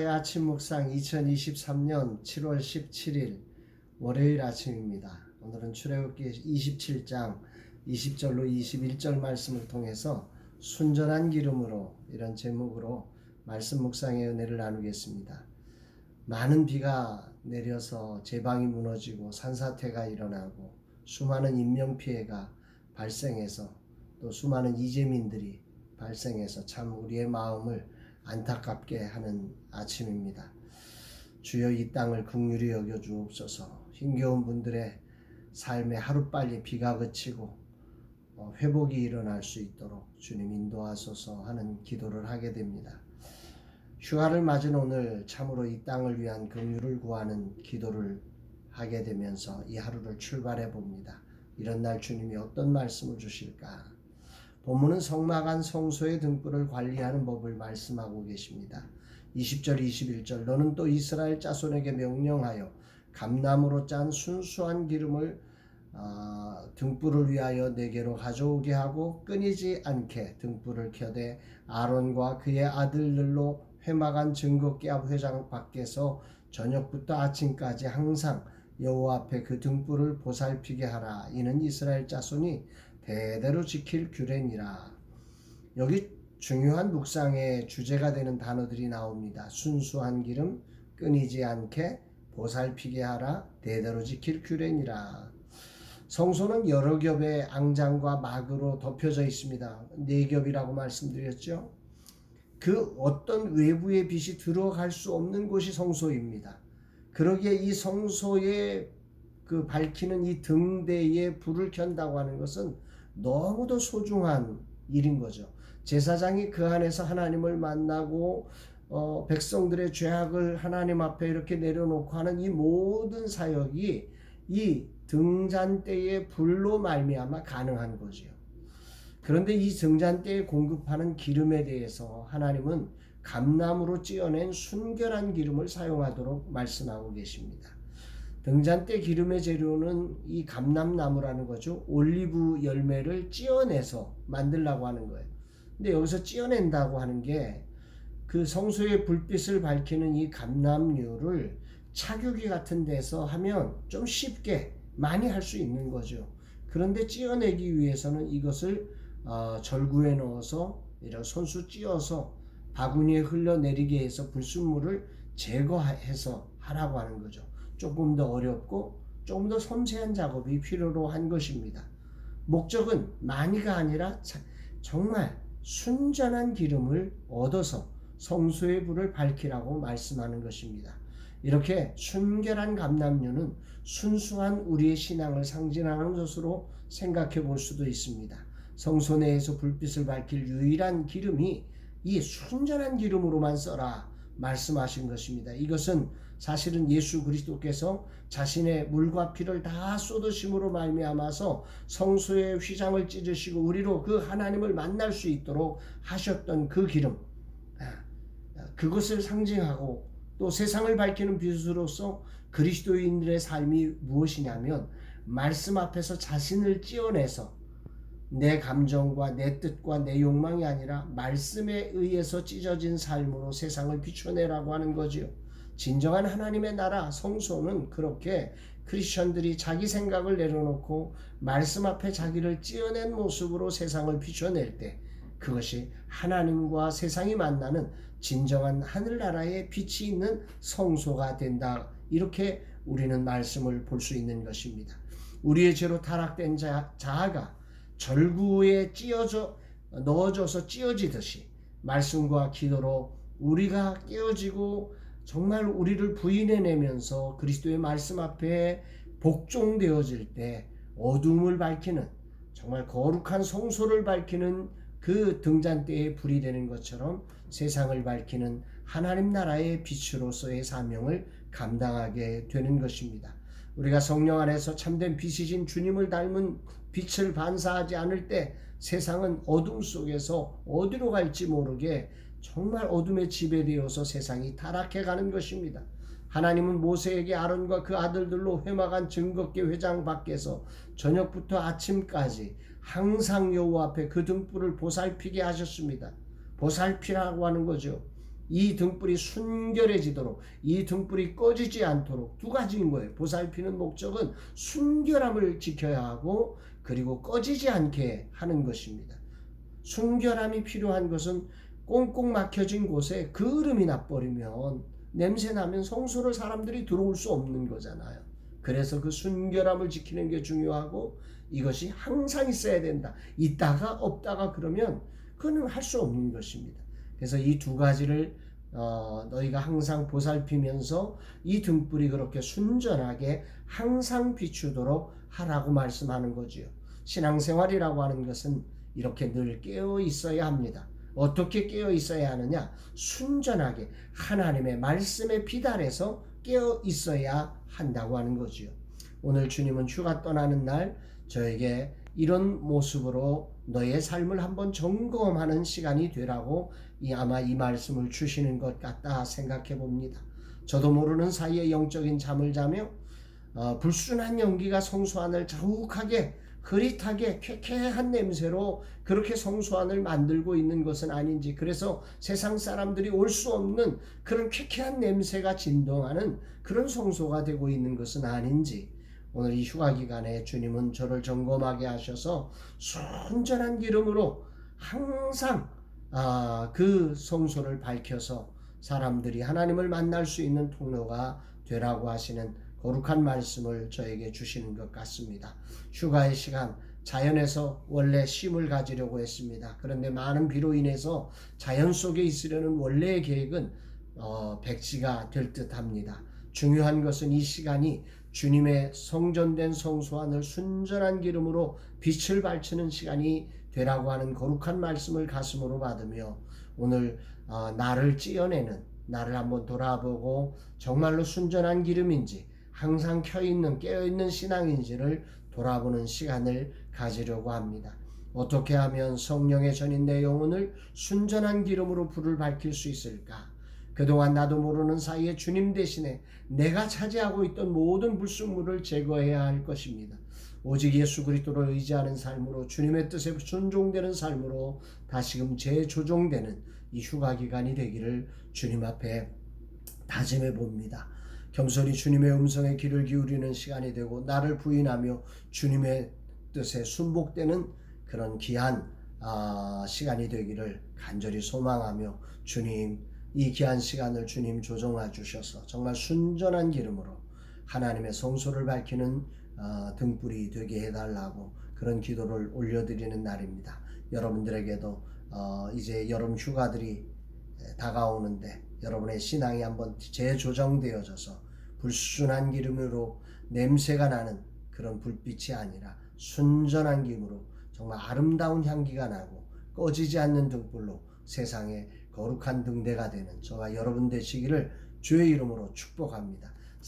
아침 묵상 2023년 7월 17일 월요일 아침입니다. 오늘은 출애굽기 27장 20절로 21절 말씀을 통해서 순전한 기름으로 이런 제목으로 말씀 묵상의 은혜를 나누겠습니다. 많은 비가 내려서 제방이 무너지고 산사태가 일어나고 수많은 인명피해가 발생해서 또 수많은 이재민들이 발생해서 참 우리의 마음을 안타깝게 하는 아침입니다. 주여 이 땅을 긍휼히 여겨 주옵소서. 힘겨운 분들의 삶에 하루빨리 비가 그치고 회복이 일어날 수 있도록 주님 인도하소서 하는 기도를 하게 됩니다. 휴가를 맞은 오늘 참으로 이 땅을 위한 긍휼을 구하는 기도를 하게 되면서 이 하루를 출발해 봅니다. 이런 날 주님이 어떤 말씀을 주실까? 본문은 성막안 성소의 등불을 관리하는 법을 말씀하고 계십니다. 20절 21절 너는 또 이스라엘 자손에게 명령하여 감나무로 짠 순수한 기름을 등불을 위하여 내게로 가져오게 하고 끊이지 않게 등불을 켜되 아론과 그의 아들들로 회막안 증거궤 앞 회장 밖에서 저녁부터 아침까지 항상 여호와 앞에 그 등불을 보살피게 하라. 이는 이스라엘 자손이 대대로 지킬 규례니라. 여기 중요한 묵상의 주제가 되는 단어들이 나옵니다. 순수한 기름, 끊이지 않게, 보살피게 하라, 대대로 지킬 규례니라. 성소는 여러 겹의 앙장과 막으로 덮여져 있습니다. 4겹이라고 말씀드렸죠. 그 어떤 외부의 빛이 들어갈 수 없는 곳이 성소입니다. 그러기에 이 성소에 그 밝히는 이 등대에 불을 켠다고 하는 것은 너무도 소중한 일인 거죠. 제사장이 그 안에서 하나님을 만나고 백성들의 죄악을 하나님 앞에 이렇게 내려놓고 하는 이 모든 사역이 이 등잔대의 불로 말미암아 가능한 거죠. 그런데 이 등잔대에 공급하는 기름에 대해서 하나님은 감나무로 찌어낸 순결한 기름을 사용하도록 말씀하고 계십니다. 등잔대 기름의 재료는 이 감람나무라는 거죠. 올리브 열매를 찌어내서 만들려고 하는 거예요. 근데 여기서 찌어낸다고 하는 게 그 성소의 불빛을 밝히는 이 감람류를 차규기 같은 데서 하면 좀 쉽게 많이 할 수 있는 거죠. 그런데 찌어내기 위해서는 이것을 절구에 넣어서 이런 손수 찌어서 바구니에 흘러내리게 해서 불순물을 제거해서 하라고 하는 거죠. 조금 더 어렵고 조금 더 섬세한 작업이 필요로 한 것입니다. 목적은 많이가 아니라 정말 순전한 기름을 얻어서 성소의 불을 밝히라고 말씀하는 것입니다. 이렇게 순결한 감람류는 순수한 우리의 신앙을 상징하는 것으로 생각해 볼 수도 있습니다. 성소 내에서 불빛을 밝힐 유일한 기름이 이 순전한 기름으로만 써라 말씀하신 것입니다. 이것은 사실은 예수 그리스도께서 자신의 물과 피를 다 쏟으심으로 말미암아서 성소의 휘장을 찢으시고 우리로 그 하나님을 만날 수 있도록 하셨던 그 기름, 그것을 상징하고 또 세상을 밝히는 빛으로서 그리스도인들의 삶이 무엇이냐면 말씀 앞에서 자신을 찌어내서 내 감정과 내 뜻과 내 욕망이 아니라 말씀에 의해서 찢어진 삶으로 세상을 비춰내라고 하는 거지요. 진정한 하나님의 나라 성소는 그렇게 크리스천들이 자기 생각을 내려놓고 말씀 앞에 자기를 찌어낸 모습으로 세상을 비춰낼 때 그것이 하나님과 세상이 만나는 진정한 하늘나라의 빛이 있는 성소가 된다. 이렇게 우리는 말씀을 볼 수 있는 것입니다. 우리의 죄로 타락된 자아가 절구에 넣어져서 찌어지듯이 말씀과 기도로 우리가 깨어지고 정말 우리를 부인해내면서 그리스도의 말씀 앞에 복종되어질 때 어둠을 밝히는 정말 거룩한 성소를 밝히는 그 등잔대에 불이 되는 것처럼 세상을 밝히는 하나님 나라의 빛으로서의 사명을 감당하게 되는 것입니다. 우리가 성령 안에서 참된 빛이신 주님을 닮은 빛을 반사하지 않을 때 세상은 어둠 속에서 어디로 갈지 모르게 정말 어둠에 지배되어서 세상이 타락해가는 것입니다. 하나님은 모세에게 아론과 그 아들들로 회막안 증거궤 회장 밖에서 저녁부터 아침까지 항상 여호와 앞에 그 등불을 보살피게 하셨습니다. 보살피라고 하는 거죠. 이 등불이 순결해지도록, 이 등불이 꺼지지 않도록 두 가지인 거예요. 보살피는 목적은 순결함을 지켜야 하고 그리고 꺼지지 않게 하는 것입니다. 순결함이 필요한 것은 꽁꽁 막혀진 곳에 그을음이 나버리면 냄새 나면 성소를 사람들이 들어올 수 없는 거잖아요. 그래서 그 순결함을 지키는 게 중요하고 이것이 항상 있어야 된다. 있다가 없다가 그러면 그건 할 수 없는 것입니다. 그래서 이 두 가지를 너희가 항상 보살피면서 이 등불이 그렇게 순전하게 항상 비추도록 하라고 말씀하는 거지요. 신앙생활이라고 하는 것은 이렇게 늘 깨어 있어야 합니다. 어떻게 깨어 있어야 하느냐? 순전하게 하나님의 말씀에 비달해서 깨어 있어야 한다고 하는 거지요. 오늘 주님은 휴가 떠나는 날 저에게 이런 모습으로 너의 삶을 한번 점검하는 시간이 되라고 아마 이 말씀을 주시는 것 같다 생각해 봅니다. 저도 모르는 사이에 영적인 잠을 자며 불순한 연기가 성소 안을 자욱하게 흐릿하게 쾌쾌한 냄새로 그렇게 성소 안을 만들고 있는 것은 아닌지, 그래서 세상 사람들이 올 수 없는 그런 쾌쾌한 냄새가 진동하는 그런 성소가 되고 있는 것은 아닌지, 오늘 이 휴가 기간에 주님은 저를 점검하게 하셔서 순전한 기름으로 항상 그 성소를 밝혀서 사람들이 하나님을 만날 수 있는 통로가 되라고 하시는 거룩한 말씀을 저에게 주시는 것 같습니다. 휴가의 시간, 자연에서 원래 쉼을 가지려고 했습니다. 그런데 많은 비로 인해서 자연 속에 있으려는 원래의 계획은 백지가 될 듯합니다. 중요한 것은 이 시간이 주님의 성전된 성소 안을 순전한 기름으로 빛을 발치는 시간이 되라고 하는 거룩한 말씀을 가슴으로 받으며 오늘 나를 찌어내는, 나를 한번 돌아보고 정말로 순전한 기름인지 항상 켜있는 깨어있는 신앙인지를 돌아보는 시간을 가지려고 합니다. 어떻게 하면 성령의 전인 내 영혼을 순전한 기름으로 불을 밝힐 수 있을까? 그동안 나도 모르는 사이에 주님 대신에 내가 차지하고 있던 모든 불순물을 제거해야 할 것입니다. 오직 예수 그리스도를 의지하는 삶으로 주님의 뜻에 순종되는 삶으로 다시금 재조정되는 이 휴가 기간이 되기를 주님 앞에 다짐해 봅니다. 겸손히 주님의 음성에 귀를 기울이는 시간이 되고 나를 부인하며 주님의 뜻에 순복되는 그런 귀한 시간이 되기를 간절히 소망하며, 주님 이 귀한 시간을 주님 조정해 주셔서 정말 순전한 기름으로 하나님의 성소를 밝히는 등불이 되게 해달라고 그런 기도를 올려드리는 날입니다. 여러분들에게도 이제 여름 휴가들이 다가오는데 여러분의 신앙이 한번 재조정되어져서 불순한 기름으로 냄새가 나는 그런 불빛이 아니라 순전한 기름으로 정말 아름다운 향기가 나고 꺼지지 않는 등불로 세상에 거룩한 등대가 되는 저와 여러분 되시기를 주의 이름으로 축복합니다.